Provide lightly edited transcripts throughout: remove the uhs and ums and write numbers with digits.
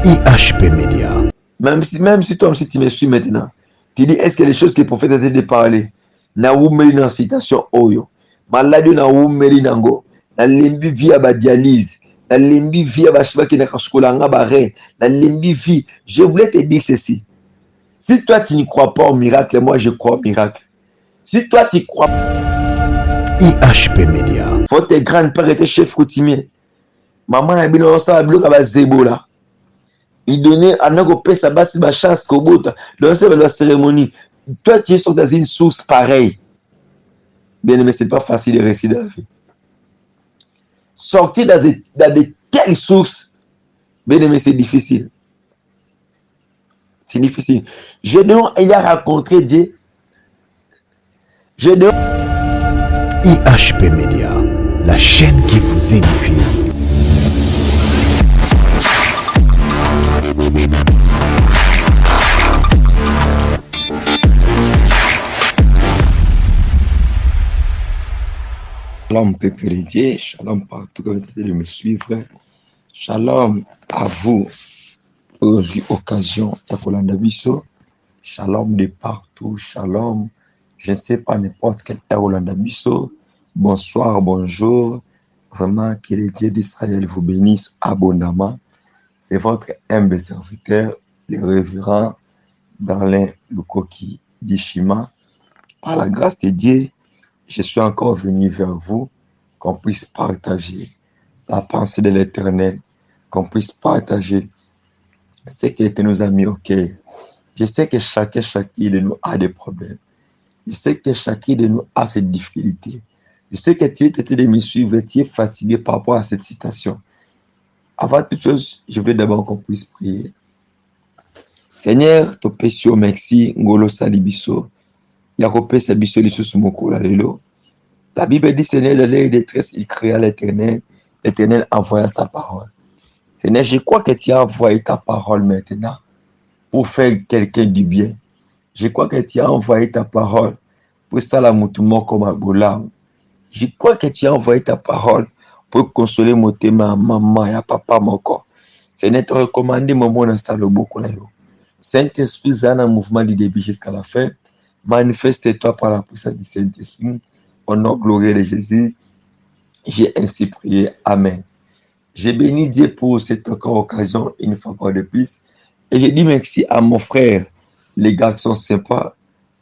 IHP Média. Même si toi aussi tu me suis maintenant, tu dis est-ce que les choses que le prophète a dit de parler, na oumeli na citation oyo, maladi na oumeli nango, na lembi via ba dialyse, na lembi via ba shiba ki na kasukolanga ba rein, na lembi vie. Je voulais te dire ceci. Si toi tu ne crois pas au miracle, moi je crois au miracle. Si toi tu crois, IHP Média. votre grand-père était chef coutumier. Maman na bino osala biloko ba zebola. Il donnait à notre père sa base ma chance kobota. Dans la cérémonie, toi tu es sur dans une source pareille. Bien aimé, c'est pas facile de réussir dans la vie. Sortir dans de telles sources, bien aimé, c'est difficile. C'est difficile. Gédéon, il a rencontré Dieu. Gédéon. IHP Média, la chaîne qui vous édifie. Shalom peuple de Dieu, shalom partout comme vous êtes de me suivre. Shalom à vous. Aujourd'hui, occasion de Kolanda Bisso. Shalom de partout, shalom. Je ne sais pas n'importe quel Kolanda Bisso. Bonsoir, bonjour. Vraiment que le Dieu d'Israël vous bénisse abondamment. C'est votre humble serviteur, le révérend Darlin Lukoki Bishima. Par la grâce de Dieu, je suis encore venu vers vous, qu'on puisse partager la pensée de l'Éternel, qu'on puisse partager ce qui nous a mis au cœur. Je sais que chacun de nous a des problèmes. Je sais que chacun de nous a ses difficultés. Je sais que tu es de me suivre, tu es fatigué par rapport à cette situation. Avant toute chose, je veux d'abord qu'on puisse prier. Seigneur, te péché merci, ngolo salibiso. Yakope sabiso liso sumoko la lelo. La Bible dit, Seigneur, de l'air de détresse, il créa l'Éternel. L'Éternel envoya sa parole. Seigneur, je crois que tu as envoyé ta parole maintenant pour faire quelqu'un du bien. Je crois que tu as envoyé ta parole pour salamutumo comme Abola. Je crois que tu as envoyé ta parole pour consoler mon thème, maman et papa moko. Seigneur, te recommander mon monde à Salobo. Saint-Esprit, dans un mouvement du début jusqu'à la fin, manifeste-toi par la puissance du Saint-Esprit. Au nom glorieux de Jésus, j'ai ainsi prié. Amen. J'ai béni Dieu pour cette occasion, une fois encore de plus. Et j'ai dit merci à mon frère, les garçons sympas,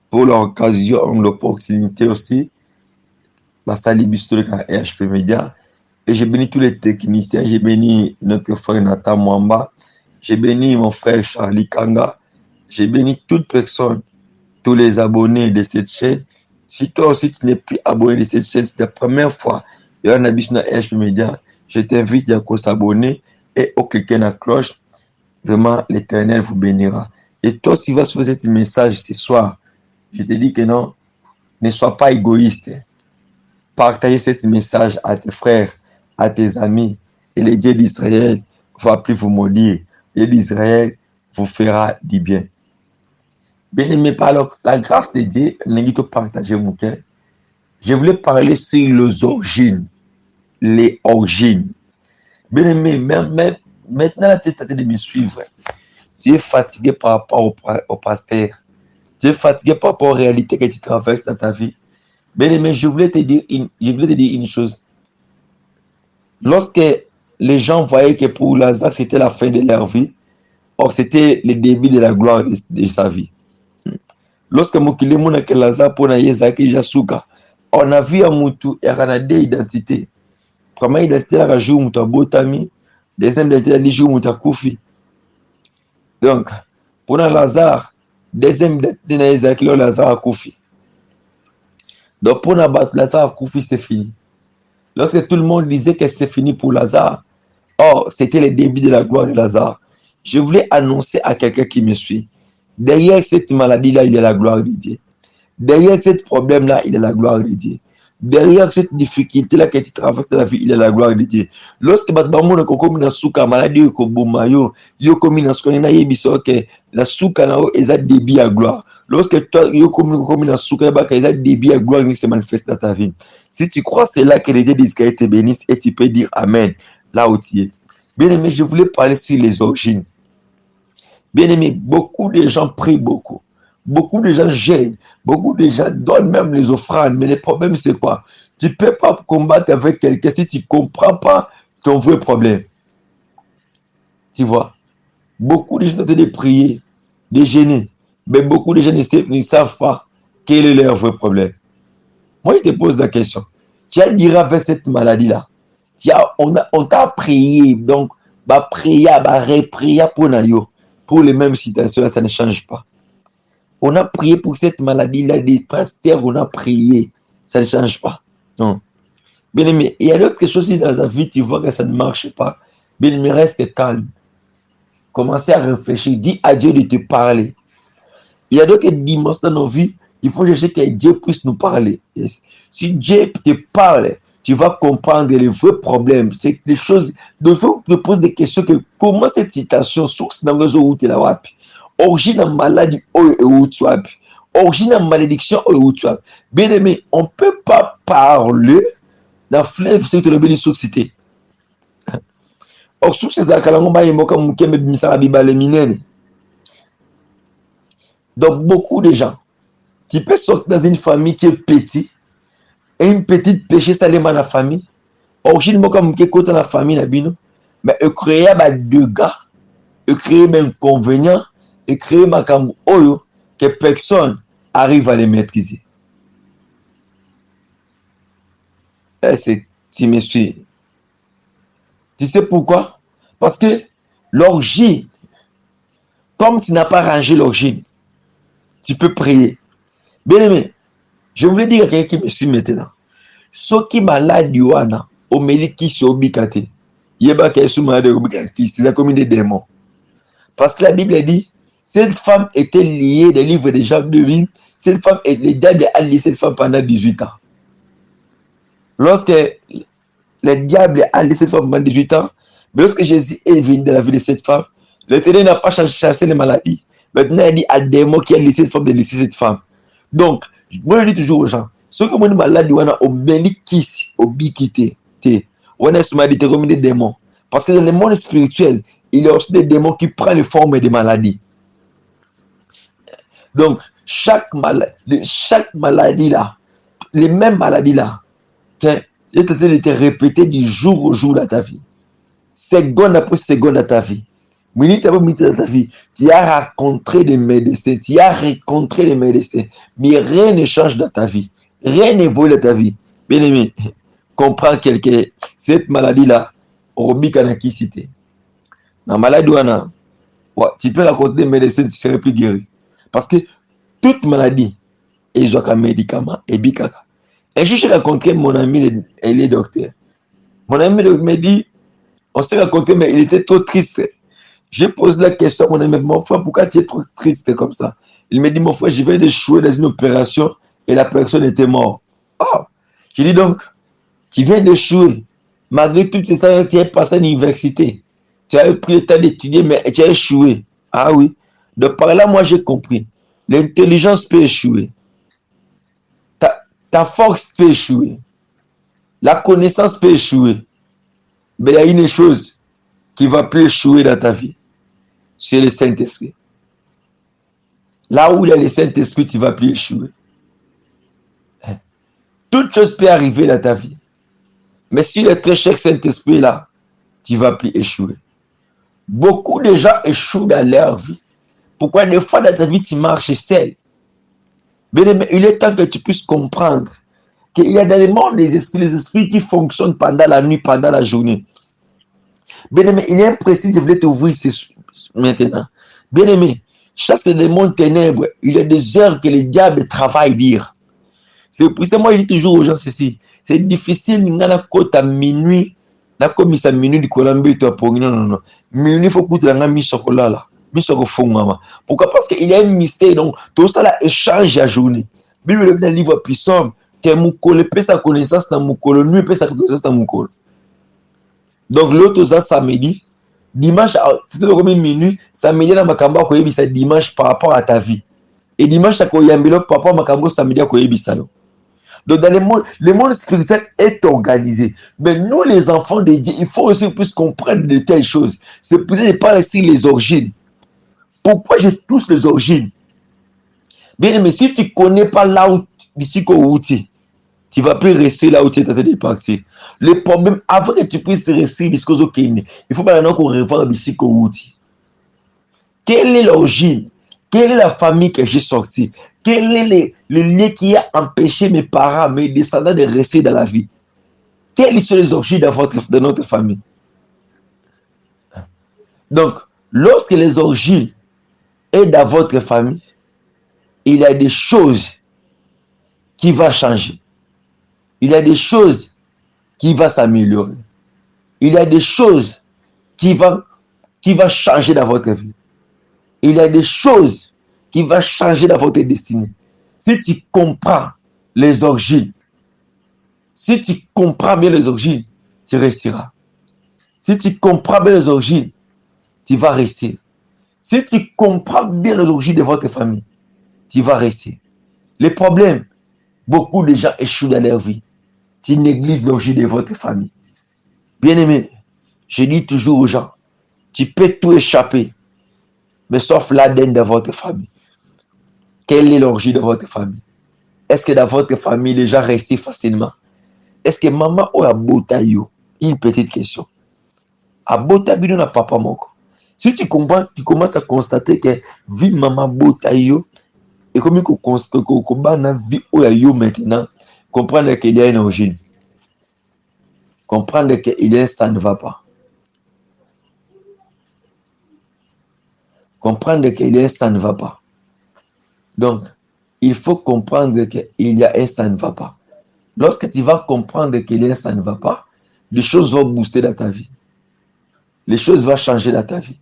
pour l'occasion, l'opportunité aussi. Ma salut historique à IHP Média. Et j'ai béni tous les techniciens. J'ai béni notre frère Nathan Mwamba. J'ai béni mon frère Charlie Kanga. J'ai béni toute personne, tous les abonnés de cette chaîne. Si toi aussi tu n'es plus abonné de cette chaîne, c'est la première fois, il y a un abysse dans IHP Média, je t'invite à s'abonner et au cliquer la cloche. Vraiment, l'Éternel vous bénira. Et toi, si tu vas sur ce message ce soir, je te dis que non, ne sois pas égoïste. Partagez ce message à tes frères, à tes amis. Et le Dieu d'Israël va plus vous maudire. Le Dieu d'Israël vous fera du bien. Bien aimé, par la grâce de Dieu, je partager mon cœur. Je voulais parler sur les origines. Les origines. Bien aimé, maintenant tu es en train de me suivre. Tu es fatigué par rapport au pasteur. Tu es fatigué par rapport aux réalités que tu traverses dans ta vie. Bien aimé, je voulais te dire une chose. Lorsque les gens voyaient que pour Lazare, c'était la fin de leur vie, or c'était le début de la gloire de sa vie. Lorsque Mokile Mona que Lazare pour Yezaki Jasuka, on a vu à Moutou et on a deux identités. Première identité, la joue Mouta Botami, deuxième identité, la joue Mouta Koufi. Donc, pour Lazare, deuxième identité, la Yezaki Lazare Koufi. Donc, pour Lazare Koufi, c'est fini. Lorsque tout le monde disait que c'est fini pour Lazare, or, c'était le début de la gloire de Lazare. Je voulais annoncer à quelqu'un qui me suit. Derrière cette maladie-là, il y a la gloire de Dieu. Derrière ce problème-là, il y a la gloire de Dieu. Derrière cette difficulté-là que tu traverses dans la vie, il y a la gloire de Dieu. Lorsque tu as une maladie, la souka est un débit à gloire. Lorsque toi, tu as un débit à gloire qui se manifeste dans ta vie. Si tu crois, c'est là que le Dieu d'Israël te bénisse et tu peux dire Amen, là où tu es. Bien aimé, je voulais parler sur les origines. Bien aimé, beaucoup de gens prient beaucoup. Beaucoup de gens gênent. Beaucoup de gens donnent même les offrandes. Mais le problème, c'est quoi? Tu ne peux pas combattre avec quelqu'un si tu ne comprends pas ton vrai problème. Tu vois? Beaucoup de gens sont en train de prier, de gêner. Mais beaucoup de gens ne savent pas quel est leur vrai problème. Moi, je te pose la question. Tu as dit avec cette maladie-là. On t'a prié. Donc, prier, reprier pour les mêmes situations, ça ne change pas. On a prié pour cette maladie-là, des pasteurs, on a prié. Ça ne change pas. Non. Bien aimé, il y a d'autres choses dans ta vie, tu vois que ça ne marche pas. Bien aimé, reste calme. Commencez à réfléchir. Dis à Dieu de te parler. Il y a d'autres dimensions dans nos vies. Il faut chercher que Dieu puisse nous parler. Si Dieu te parle, tu vas comprendre les vrais problèmes. C'est des choses. Donc, il faut te poser des questions. Comment cette situation, source dans le où tu es là, origine de maladie où tu es, origine de malédiction où tu es. Bien aimé, on ne peut pas parler dans le fleuve si tu le cité. Or, source de la calangomba et moka mukeme bimisara bibale minene. Donc, beaucoup de gens, tu peux sortir dans une famille qui est petite, et une petite péché s'allume dans la famille, origine moka muke côté dans la famille, mais créer des dégâts, créer des inconvénients, et créer des oyo que personne arrive à les maîtriser. Tu me suis. Tu sais pourquoi? Parce que l'origine, comme tu n'as pas rangé l'origine, tu peux prier. Bien aimé, je voulais dire à quelqu'un qui me suit maintenant. Ce qui est malade, au milieu qui se obikate, il y a qui est malade au Christ, c'est comme des démons. Parce que la Bible dit, cette femme était liée des livres de Jean de Ville, cette femme, le diable a lié cette femme pendant 18 ans. Lorsque le diable a lié cette femme pendant 18 ans, mais lorsque Jésus est venu dans la vie de cette femme, l'Éternel n'a pas chassé les maladies. Maintenant, il dit à démon qui a laissé cette femme de laisser cette femme. Donc, moi, je dis toujours aux gens, ceux qui ont une maladie, on a obélikis, obikité, on a ce maladie, comme des démons. Parce que dans le monde spirituel, il y a aussi des démons qui prennent les formes des maladies. Donc, chaque maladie là, les mêmes maladies là, est en train de te répéter du jour au jour dans ta vie. Seconde après seconde dans ta vie. Minute après minute dans ta vie. Tu as rencontré des médecins, mais rien ne change dans ta vie. Rien n'évolue dans ta vie. Bien aimé, comprends quelqu'un, cette maladie-là, Robikanaki cité. Dans la maladie, tu peux raconter des médecins, tu serais plus guéri. Parce que toute maladie, il y a un médicament et bikaka. Et j'ai rencontré mon ami, il est docteur. Mon ami me dit, on s'est rencontré, mais il était trop triste. J'ai posé la question à mon ami, mon frère, pourquoi tu es trop triste comme ça? Il me dit, mon frère, je viens d'échouer dans une opération et la personne était morte. Oh! Je dis donc, tu viens d'échouer. Malgré tout ce temps, tu es passé à l'université. Tu as pris le temps d'étudier, mais tu as échoué. Ah oui. Donc par là, moi, j'ai compris. L'intelligence peut échouer. Ta force peut échouer. La connaissance peut échouer. Mais il y a une chose qui ne va plus échouer dans ta vie. C'est le Saint-Esprit. Là où il y a le Saint-Esprit, tu ne vas plus échouer. Toute chose peut arriver dans ta vie. Mais si le très cher Saint-Esprit là, tu ne vas plus échouer. Beaucoup de gens échouent dans leur vie. Pourquoi des fois dans ta vie, tu marches seul? Mais il est temps que tu puisses comprendre qu'il y a dans le monde des esprits qui fonctionnent pendant la nuit, pendant la journée. Bien-aimé, il est un principe que je voulais t'ouvrir maintenant. Bien-aimé, chaque que le monde ténèbres, il y a des heures que le diable travaille dire. C'est pour ça que moi je dis toujours aux gens ceci. C'est difficile, il y a à minuit, na comme ça minuit du Colombie, non. Minuit, il faut que tu aies mis chocolat là. Pourquoi? Parce qu'il y a un mystère, donc tout ça là échange la journée. Bible le livre puissant, que Moukolo peut sa connaissance dans Moukolo, lui peut sa connaissance dans Moukolo. Donc l'autre ça samedi, dimanche, c'est comme une minute, samedi dans Makamba, c'est dimanche par rapport à ta vie. Et dimanche, c'est par rapport à Makamba, samedi, donc dans le monde spirituel est organisé. Mais nous, les enfants de Dieu, il faut aussi plus comprendre de telles choses. C'est pour ça que je parle ici les origines. Pourquoi je touche les origines? Bien aimé, si tu ne connais pas là où tu vas plus rester là où tu es en train de partir. Le problème, avant que tu puisses rester, il faut maintenant qu'on revoie Bisiko. Quelle est l'origine? Quelle est la famille que j'ai sortie? Quel est le lien qui a empêché mes parents, mes descendants de rester dans la vie? Quelles sont les origines de notre famille? Donc, lorsque les origines sont dans votre famille, il y a des choses qui vont changer. Il y a des choses qui vont s'améliorer. Il y a des choses qui vont changer dans votre vie. Il y a des choses qui vont changer dans votre destinée. Si tu comprends les origines, si tu comprends bien les origines, tu resteras. Si tu comprends bien les origines, tu vas rester. Si tu comprends bien les origines de votre famille, tu vas rester. Le problème, beaucoup de gens échouent dans leur vie. Tu négliges l'origine de votre famille. Bien-aimé, je dis toujours aux gens, tu peux tout échapper, mais sauf l'ADN de votre famille. Quelle est l'origine de votre famille? Est-ce que dans votre famille, les gens restent facilement? Est-ce que maman ou abotayo? Une petite question. Abotayo n'a papa moko. Si tu comprends, tu commences à constater que vie maman botayo et comme tu constates que la vie oyo maintenant, comprendre qu'il y a une origine. Comprendre qu'il y a ça ne va pas. Comprendre qu'il y a ça ne va pas. Donc, il faut comprendre qu'il y a un ça ne va pas. Lorsque tu vas comprendre qu'il y a un ça ne va pas, les choses vont booster dans ta vie. Les choses vont changer dans ta vie.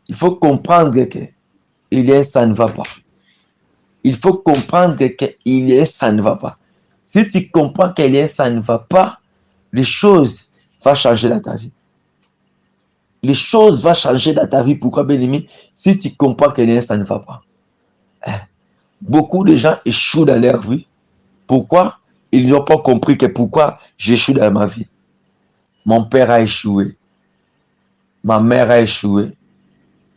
Il faut comprendre qu'il y a un ça ne va pas. Il faut comprendre qu'il y a un ça ne va pas. Si tu comprends qu'il y a un ça ne va pas, les choses vont changer dans ta vie. Les choses vont changer dans ta vie. Pourquoi, bien-aimé? Si tu comprends qu'il y a un ça ne va pas. Beaucoup de gens échouent dans leur vie. Pourquoi? Ils n'ont pas compris que pourquoi j'échoue dans ma vie. Mon père a échoué. Ma mère a échoué.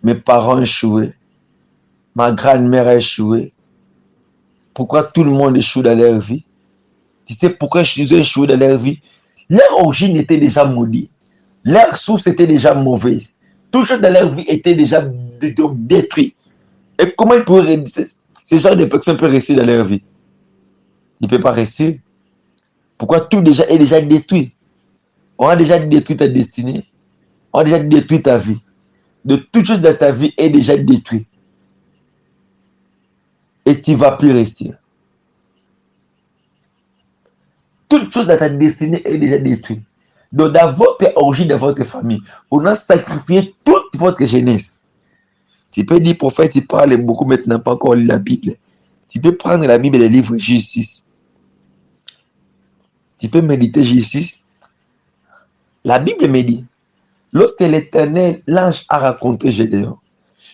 Mes parents ont échoué. Ma grand-mère a échoué. Pourquoi tout le monde échoue dans leur vie? Tu sais pourquoi ils ont échoué dans leur vie? Leur origine était déjà maudite. Leur source était déjà mauvaise. Tout chose dans leur vie était déjà détruit. Et comment ils pourraient réussir? Ces gens de personnes peuvent rester dans leur vie. Ils ne peuvent pas rester. Pourquoi tout déjà est déjà détruit? On a déjà détruit ta destinée. On a déjà détruit ta vie. De toute chose dans ta vie est déjà détruit. Et tu ne vas plus rester. Toute chose dans ta destinée est déjà détruite. Donc dans votre origine, dans votre famille, on a sacrifié toute votre jeunesse. Tu peux dire, prophète, tu parles beaucoup maintenant, pas encore la Bible. Tu peux prendre la Bible et le livre Justice. Tu peux méditer Justice. La Bible me dit, lorsque l'Éternel, l'ange a rencontré Gédéon,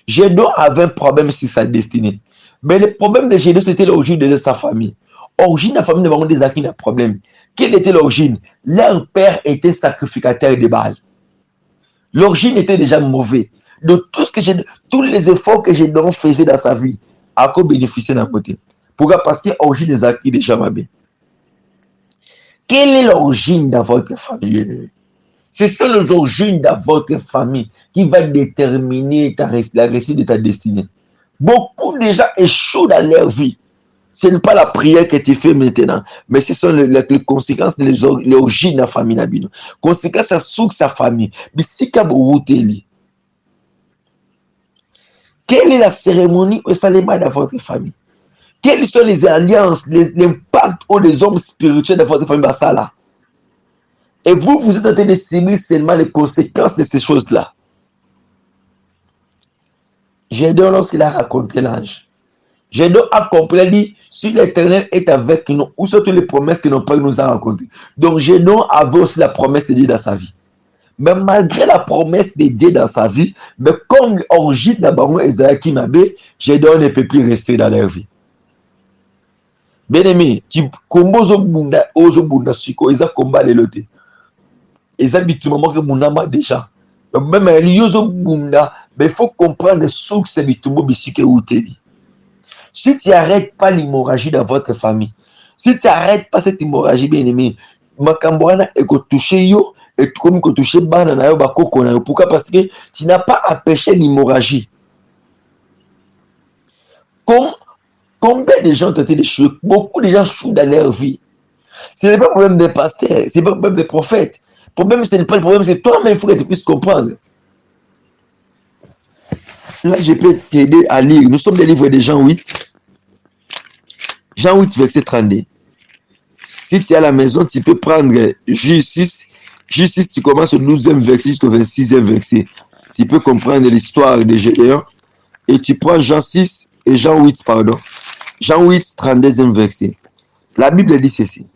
Gédéon avait un problème sur sa destinée. Mais le problème de Gédéon, c'était l'origine de sa famille. Origine de la famille de des acquis, un problème. Quelle était l'origine? Leur père était sacrificateur de Baal. L'origine était déjà mauvaise. De tout ce que tous les efforts que Gédéon faisait dans sa vie, à quoi bénéficier d'un côté? Pourquoi? Parce que l'origine des acquis déjà mal. Quelle est l'origine de votre famille? Ce sont les origines de votre famille qui va déterminer la réussite de ta destinée. Beaucoup de gens échouent dans leur vie. Ce n'est pas la prière que tu fais maintenant, mais ce sont les conséquences de l'origine de la famille. Les conséquences de sa famille. Quelle est la cérémonie au Salema dans votre famille? Quelles sont les alliances, l'impact ou les hommes spirituels de votre famille? Et vous, vous êtes en train de subir seulement les conséquences de ces choses-là. Gédéon, lorsqu'il a raconté l'ange, Gédéon a compris, il a dit, si l'Éternel est avec nous, où sont toutes les promesses que nos pères nous ont racontées? Donc Gédéon avait aussi la promesse de Dieu dans sa vie. Mais malgré la promesse de Dieu dans sa vie, mais comme l'origine de Baron Esaïe qui m'a dit, Gédéon ne peut plus rester dans leur vie. Bien-aimé, tu combats au bunda siko, ils ont combat les lotés. Ils ont dit que mon déjà. Même les bunda, Mais il faut comprendre les sources du tombeau biscuit ou teli. Si tu n'arrêtes pas l'hémorragie dans votre famille, si tu n'arrêtes pas cette hémorragie, bien aimé, Makambouana est touché yo, et comme que touché banana yo bakoko na yo. Pourquoi? Parce que tu n'as pas empêché l'hémorragie. Combien de gens ont été déchoués? Beaucoup de gens chouent dans leur vie. Ce n'est pas le problème des pasteurs, ce n'est pas le problème des prophètes. Le problème, ce n'est pas le problème, c'est toi-même, il faut que tu puisses comprendre. Là, je peux t'aider à lire. Nous sommes des livres de Jean 8. Jean 8, verset 32. Si tu es à la maison, tu peux prendre J6. J6, tu commences au 12e verset jusqu'au 26e verset. Tu peux comprendre l'histoire de Gédéon. Et tu prends Jean 6 et Jean 8, pardon. Jean 8, 32e verset. La Bible dit ceci.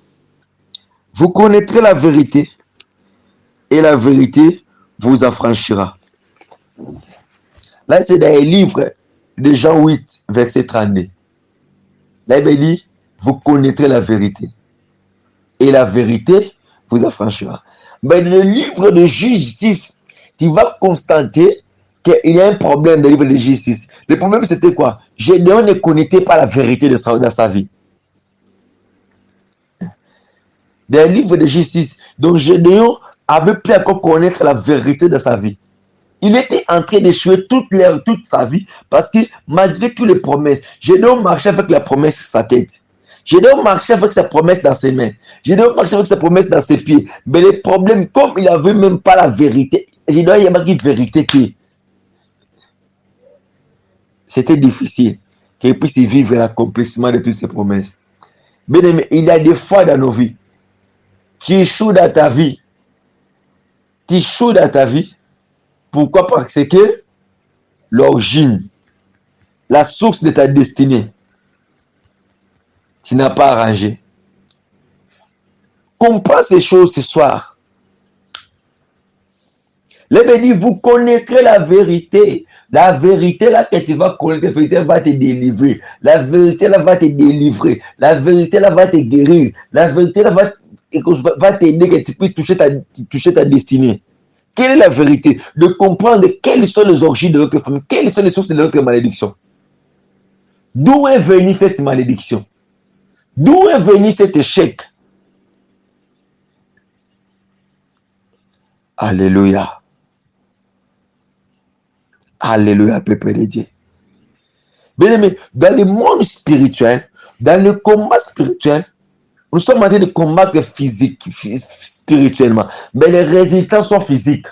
Vous connaîtrez la vérité et la vérité vous affranchira. Là, c'est dans le livre de Jean 8, verset 32. Là, il dit, vous connaîtrez la vérité. Et la vérité vous affranchira. Mais dans le livre de Juge 6, tu vas constater qu'il y a un problème dans le livre de Juge 6. Le problème, c'était quoi? Gédéon ne connaissait pas la vérité dans sa vie. Dans le livre de Juge 6, donc Gédéon avait pu encore connaître la vérité de sa vie. Il était en train d'échouer toute sa vie parce que malgré toutes les promesses, Gédéon marchait avec la promesse sur sa tête. Gédéon marchait avec sa promesse dans ses mains. Gédéon marchait avec sa promesse dans ses pieds. Mais le problème, comme il n'avait même pas la vérité, Gédéon il y a marqué vérité qui c'était difficile qu'il puisse vivre l'accomplissement de toutes ses promesses. Bien aimé, il y a des fois dans nos vies, tu échoues dans ta vie. Tu échoues dans ta vie. Pourquoi? Parce que l'origine, la source de ta destinée, tu n'as pas arrangé. Comprends ces choses ce soir. Le béni, vous connaîtrez la vérité. La vérité là que tu vas connaître, la vérité va te délivrer. La vérité là va te délivrer. La vérité là va te guérir. La vérité là va t'aider que tu puisses toucher ta destinée. Quelle est la vérité? De comprendre quelles sont les origines de notre famille, quelles sont les sources de notre malédiction. D'où est venue cette malédiction? D'où est venu cet échec? Alléluia. Alléluia, peuple de Dieu. Bien aimé, dans le monde spirituel, dans le combat spirituel, nous sommes en train de combattre spirituellement, mais les résultats sont physiques.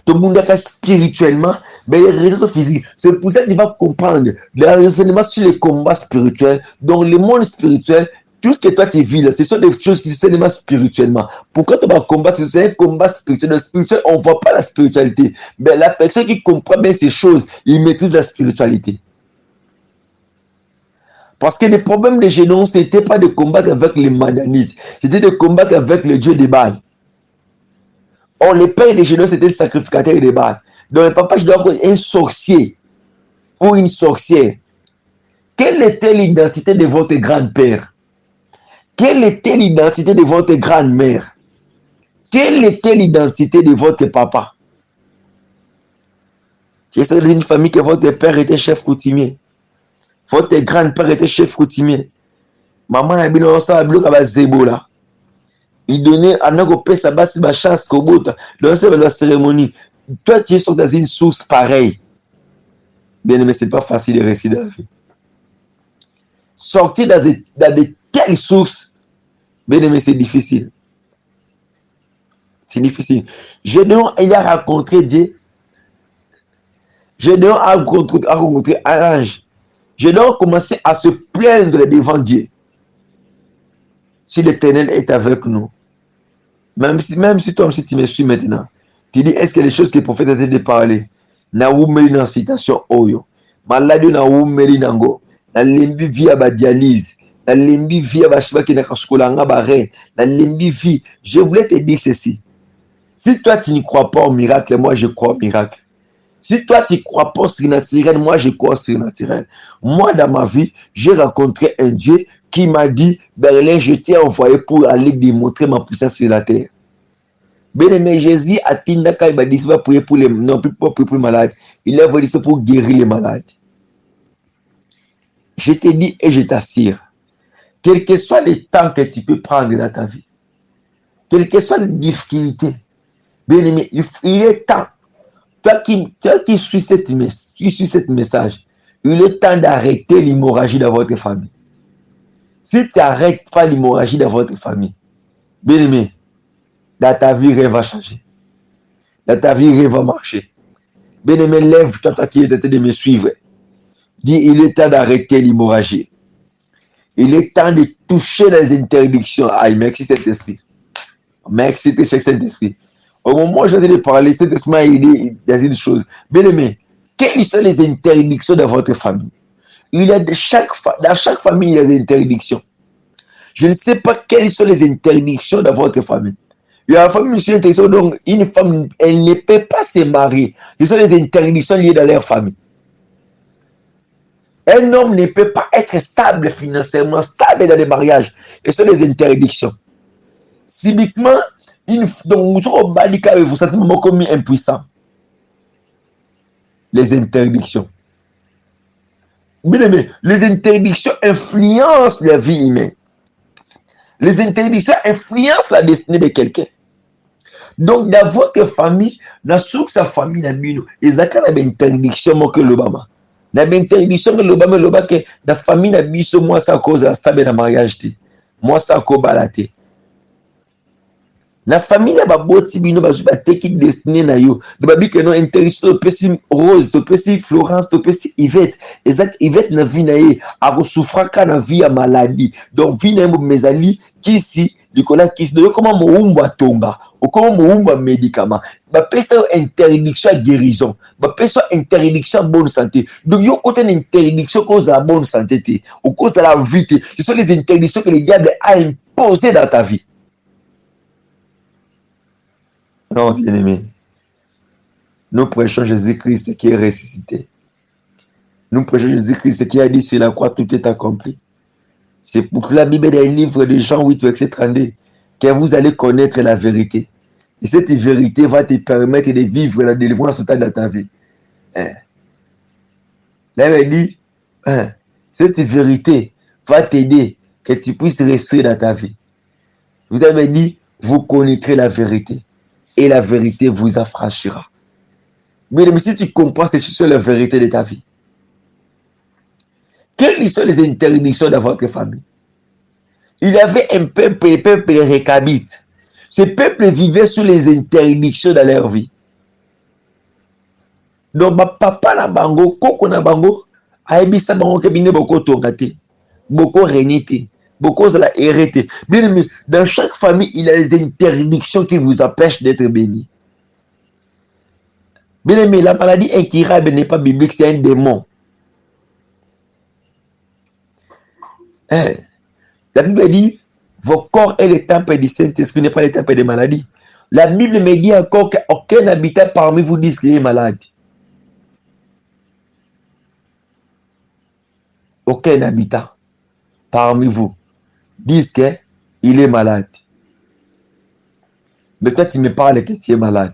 Tout le monde est spirituellement, mais les résultats sont physiques. C'est pour ça que tu vas comprendre les raisonnements sur les combats spirituels. Dans le monde spirituel, tout ce que toi tu vis là, ce sont des choses qui sont seulement spirituellement. Pourquoi tu vas combattre spirituel? C'est un combat spirituel. Dans le spirituel, on ne voit pas la spiritualité. Mais la personne qui comprend bien ces choses, il maîtrise la spiritualité. Parce que le problème de Gédéon, ce n'était pas de combattre avec les Madianites, c'était de combattre avec le Dieu des Baal. Or, le père de Gédéon, c'était le sacrificateur des Baal. Donc, le papa Gédéon était un sorcier ou une sorcière. Quelle était l'identité de votre grand-père? Quelle était l'identité de votre grand-mère? Quelle était l'identité de votre papa? C'est dans une famille que votre père était chef coutumier. Votre grand-père était chef coutumier. Maman a bien la zébola. Il donnait à notre père sa base de chasse au bout de la cérémonie. Toi, tu es dans une source pareille. Bien aimé, ce n'est pas facile de réussir dans la vie. Sortir dans de telles sources, bien aimé, c'est difficile. C'est difficile. Gédéon, il a rencontré Dieu. Gédéon a rencontré un ange. Gédéon a commencé à se plaindre devant Dieu. Si l'Éternel est avec nous, même si toi aussi tu me suis maintenant, tu dis, est-ce que les choses que le prophète a dit de parler, na oumeli dans citation oyo, malade na oumeli nango, na lembi via ba dialyse, na lembi via ba shiba ki na kaskolanga ba rein, na lembi vie. Je voulais te dire ceci. Si toi tu ne crois pas au miracle, moi je crois au miracle. Si toi tu ne crois pas au surnaturel, moi je crois au surnaturel. Moi dans ma vie, j'ai rencontré un Dieu qui m'a dit, Berlin, je t'ai envoyé pour aller démontrer ma puissance sur la terre. Bien-aimé, Jésus a Tindaka, il va dire, va prier pour les, non, plus pour prier pour les malades. Il a dit, c'est pour guérir les malades. Je te dis et je t'assure, quel que soit le temps que tu peux prendre dans ta vie, quelles que soient les difficultés, bien-aimé, il est temps, toi qui suis cette message, il est temps d'arrêter l'hémorragie dans votre famille. Si tu n'arrêtes pas l'hémorragie dans votre famille, bien-aimé, dans ta vie, rien va changer. Dans ta vie, rien va marcher. Bien-aimé, lève-toi, toi qui es en train de me suivre. Dis, il est temps d'arrêter l'hémorragie. Il est temps de toucher les interdictions. Aïe, merci Saint-Esprit. Merci Saint-Esprit. Au moment où j'ai de parler, Saint-Esprit m'a aidé dans une chose. Bien-aimé, quelles sont les interdictions dans votre famille? Il y a dans chaque famille, il y a des interdictions. Je ne sais pas quelles sont les interdictions dans votre famille. Il y a une famille, monsieur, donc une femme, elle ne peut pas se marier. Ce sont les interdictions liées dans leur famille. Un homme ne peut pas être stable financièrement, stable dans les mariages. Ce sont les interdictions. Subitement, donc vous sentez comme impuissant. Les interdictions. Bien aimé, les interdictions influencent la vie humaine. Les interdictions influencent la destinée de quelqu'un. Donc, dans votre famille, dans sa famille, il y a des interdictions que l'Obama. Il y a des interdictions que l'Obama, que la famille n'a pas moi, ça cause de la stable dans mariage. Moi, ça cause de la balade. La famille n'a pas de bino bazuba teki destiné na yo. De babi que non interdiction to pesi Rose, to pesi Florence, to pesi Yvette. Exact Yvette na vie na ye a souffraka na vie à maladie. Donc vie na mezali kisi likola kisi de comment mo umba tomba. Ou comment mo umba médicament. Ba pesa interdiction à guérison. Ba pesa interdiction à bonne santé. Donc yo côté interdiction cause la bonne santé ou cause de la vie. Ce sont les interdictions que le diable a imposées dans ta vie. Non, bien-aimé, nous prêchons Jésus-Christ qui est ressuscité. Nous prêchons Jésus-Christ qui a dit sur la croix tout est accompli. C'est pour que la Bible des livres de Jean 8, verset 32, que vous allez connaître la vérité. Et cette vérité va te permettre de vivre la délivrance totale dans ta vie. Là, il dit, cette vérité va t'aider que tu puisses rester dans ta vie. Vous avez dit, vous connaîtrez la vérité. Et la vérité vous affranchira. Mais si tu comprends, c'est sur la vérité de ta vie. Quelles sont les interdictions de votre famille? Il y avait un peuple, le peuple des Récabites. Ce peuple vivait sous les interdictions dans leur vie. Donc, papa na bango, koko na bango, aebisa bango kebine boko tongate, boko renite. Beaucoup de la hérité. Bien aimé, dans chaque famille, il y a des interdictions qui vous empêchent d'être béni. Bien aimé, la maladie incurable n'est pas biblique, c'est un démon. La Bible dit, vos corps est le temple du Saint-Esprit, n'est pas le temple des maladies. La Bible me dit encore qu'aucun habitant parmi vous dit qu'il est malade. Aucun habitant parmi vous disent qu'il est malade. Mais toi, tu me parles que tu es malade.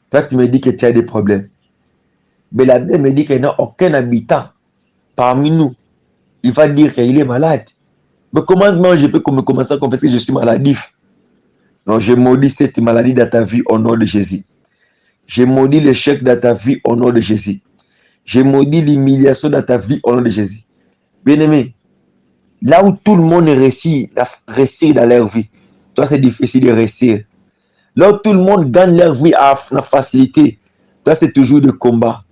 Toi, tu me dis que tu as des problèmes. Mais la Bible me dit qu'il n'y a aucun habitant parmi nous. Il va dire qu'il est malade. Mais comment moi je peux commencer à confesser que je suis maladif? Non, je maudis cette maladie dans ta vie au nom de Jésus. Je maudis l'échec dans ta vie au nom de Jésus. Je maudis l'humiliation dans ta vie au nom de Jésus. Bien-aimé, là où tout le monde réussit dans leur vie, toi c'est difficile de réussir. Là où tout le monde gagne leur vie à la facilité, toi c'est toujours de combat.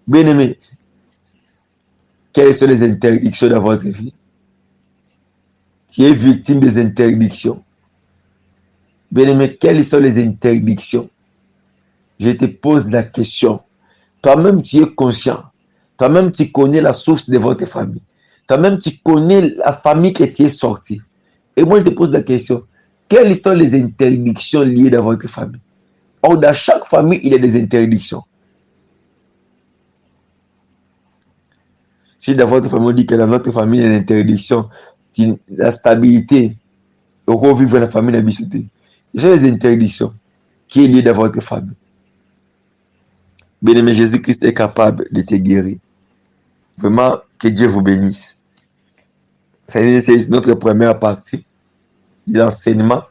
Bien-aimé, quelles sont les interdictions dans votre vie? Tu es victime des interdictions. Bien-aimé, quelles sont les interdictions? Je te pose la question. Toi-même tu es conscient. Toi-même tu connais la source de votre famille. Toi-même, tu connais la famille que tu es sorti. Et moi, je te pose la question. Quelles sont les interdictions liées dans votre famille? Or, dans chaque famille, il y a des interdictions. Si dans votre famille, on dit que dans notre famille, il y a une interdiction, la stabilité, on vivre dans la famille, J'ai les interdictions qui est liée dans votre famille. Bien-aimé, Jésus-Christ est capable de te guérir. Vraiment, que Dieu vous bénisse. C'est notre première partie de l'enseignement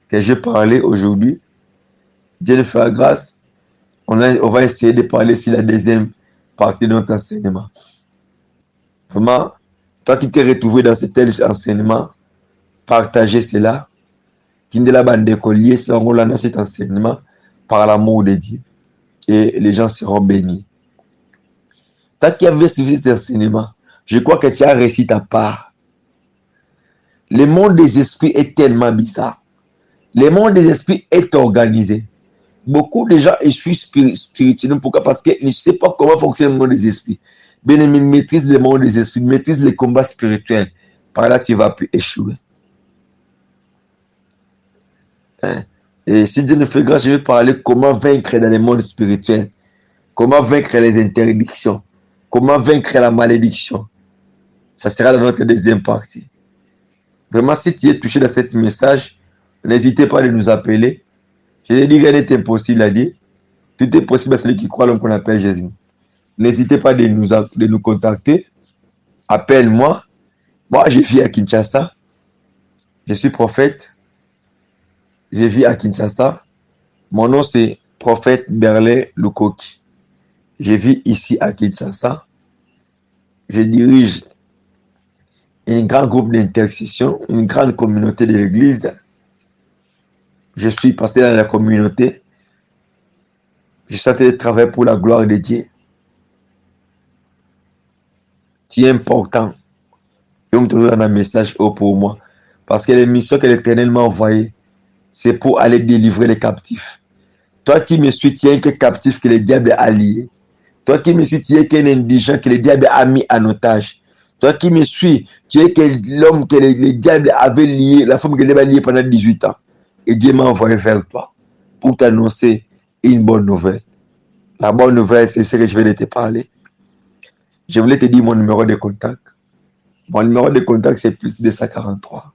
que j'ai parlé aujourd'hui. Dieu nous fera grâce. On va essayer de parler sur la deuxième partie de notre enseignement. Vraiment, toi qui t'es retrouvé dans cet enseignement, partagez cela. Qui ne la bande d'écoliers, c'est dans cet enseignement par l'amour de Dieu. Et les gens seront bénis. Toi qui avais suivi cet enseignement, je crois que tu as réussi ta part. Le monde des esprits est tellement bizarre. Le monde des esprits est organisé. Beaucoup de gens échouent spirituellement. Pourquoi? Parce qu'ils ne savent pas comment fonctionne le monde des esprits. Bien aimé, maîtrise le monde des esprits, maîtrise les combats spirituels. Par là, tu ne vas plus échouer. Et si Dieu nous fait grâce, je vais parler comment vaincre dans le monde spirituel. Comment vaincre les interdictions. Comment vaincre la malédiction. Ça sera dans notre deuxième partie. Vraiment, si tu es touché dans ce message, n'hésitez pas à nous appeler. Je vais dire rien n'est impossible à dire. Tout est possible à celui qui croit l'homme qu'on appelle Jésus. N'hésitez pas de nous contacter. Appelle-moi. Moi, je vis à Kinshasa. Je suis prophète. Je vis à Kinshasa. Mon nom, c'est Prophète Berlin Lukoki. Je vis ici à Kinshasa. Je dirige un grand groupe d'intercession, une grande communauté de l'église. Je suis pasteur dans la communauté. Je suis en train de travailler pour la gloire de Dieu. Qui est important. Je vais me trouver dans un message pour moi. Parce que les missions que l'Éternel m'a envoyées, c'est pour aller délivrer les captifs. Toi qui me suis, tu es que captif que le diable a lié. Toi qui me suis, tu es qu'un indigent que le diable a mis en otage. Toi qui me suis, tu es que l'homme que le diable avait lié, la femme que le diable a liée pendant 18 ans. Et Dieu m'a envoyé vers toi pour t'annoncer une bonne nouvelle. La bonne nouvelle, c'est ce que je vais te parler. Je voulais te dire mon numéro de contact. Mon numéro de contact, c'est plus 243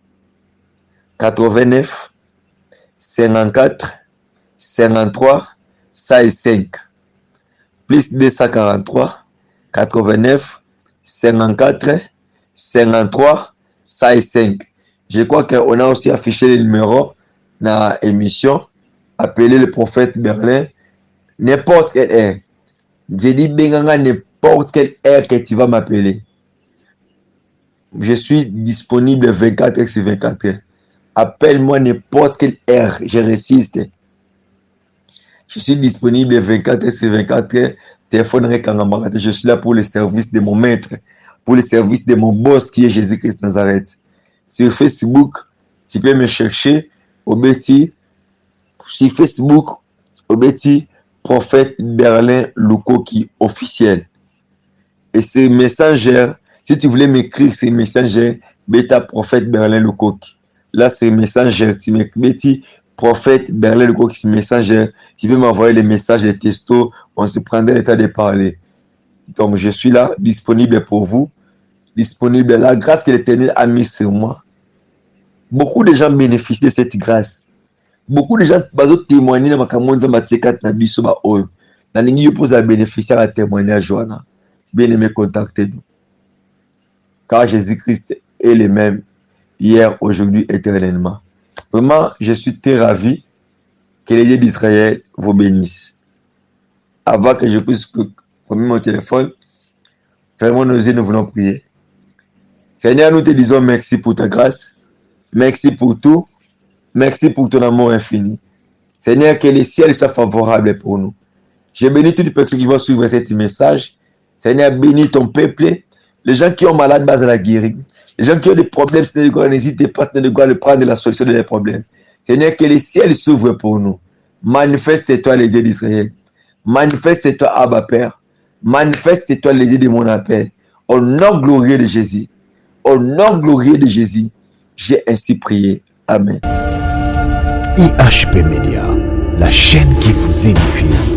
89 54 53 5. Plus 243 89 54 53 5. Je crois qu'on a aussi affiché le numéro dans l'émission. Appelez le prophète Berlin. N'importe quelle heure. J'ai dit Benganga, n'importe quelle heure que tu vas m'appeler. Je suis disponible 24 heures sur 24 heures. Appelle-moi n'importe quelle heure. Je résiste. Je suis disponible 24 heures sur 24 heures. Téléphone je suis là pour le service de mon maître, pour le service de mon boss qui est Jésus-Christ Nazareth. Sur Facebook, tu peux me chercher au Betty. Sur Facebook, au Betty, Prophète Berlin Lukoki officiel. Et c'est Messenger. Si tu voulais m'écrire, c'est Messenger Beta Prophète Berlin Lukoki. Là, c'est Messenger. Tu m'écris Prophète Berlin Lukoki, c'est Messenger. Tu peux m'envoyer les messages, les textos. On se prendrait le temps de parler. Donc, je suis là, disponible pour vous. Disponible. La grâce que l'Éternel a mise sur moi. Beaucoup de gens bénéficient de cette grâce. Beaucoup de gens peuvent témoigner dans ma témoignage na biso ba oyo. Na lingi pose à bénéficier à témoignage Joana. Bien aimé, contactez-nous. Car Jésus-Christ est le même hier, aujourd'hui, éternellement. Vraiment, je suis très ravi que les dieux d'Israël vous bénissent. Avant que je puisse prendre mon téléphone, fermons nos yeux, nous voulons prier. Seigneur, nous te disons merci pour ta grâce. Merci pour tout. Merci pour ton amour infini. Seigneur, que les ciels soient favorables pour nous. Je bénis toutes les personnes qui vont suivre ce message. Seigneur, bénis ton peuple. Les gens qui ont malade, base à la guérir. Les gens qui ont des problèmes, Seigneur, n'hésitez pas de prendre la solution de leurs problèmes. Seigneur, que les ciels s'ouvrent pour nous. Manifeste-toi, les dieux d'Israël. Manifeste-toi, Abba Père. Manifeste-toi, les dieux de mon appel. Au nom glorieux de Jésus. Au nom glorieux de Jésus, j'ai ainsi prié. Amen. IHP Media, la chaîne qui vous édifie.